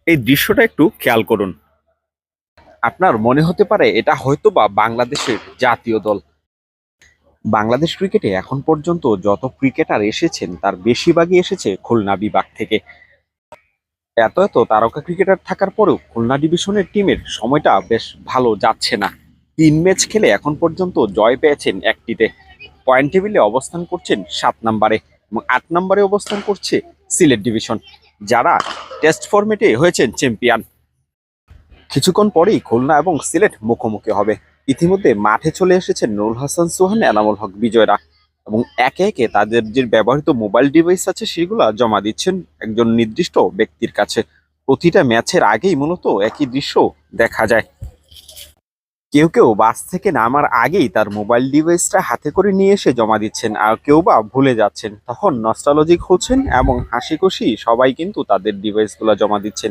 এই দৃশ্যটা একটু খেয়াল করুন। আপনার মনে হতে পারে এটা হয়তোবা বাংলাদেশের জাতীয় দল। বাংলাদেশ ক্রিকেটে এখন পর্যন্ত যত ক্রিকেটার এসেছেন তার বেশিরভাগই এসেছে খুলনা বিভাগ থেকে। এত এত তারকা ক্রিকেটার থাকার পরেও খুলনা ডিভিশনের টিমের সময়টা বেশ ভালো যাচ্ছে না। 3 ম্যাচ খেলে এখন পর্যন্ত জয় পেয়েছেন একটিতে। পয়েন্ট টেবিলে অবস্থান করছেন 7 নম্বরে এবং 8 নম্বরে অবস্থান করছে সিলেট ডিভিশন, যারা টেস্ট ফরম্যাটে হয়েছেন চ্যাম্পিয়ন। কিছুক্ষণ পরেই খুলনা এবং সিলেট মুখোমুখি হবে। ইতিমধ্যে মাঠে চলে এসেছেন নুরুল হাসান সোহান, এনামুল হক বিজয়রা, এবং একে একে তাদের যে ব্যবহৃত মোবাইল ডিভাইস আছে সেগুলো জমা দিচ্ছেন একজন নির্দিষ্ট ব্যক্তির কাছে। প্রতিটা ম্যাচের আগেই মূলত একই দৃশ্য দেখা যায়। কেউ কেউ বাস থেকে নামার আগেই তার মোবাইল ডিভাইসটা হাতে করে নিয়ে এসে জমা দিচ্ছেন, আর কেউ বা ভুলে যাচ্ছেন, তখন নস্টালজিক হচ্ছেন এবং হাসি খুশি সবাই কিন্তু তাদের ডিভাইসগুলো জমা দিচ্ছেন।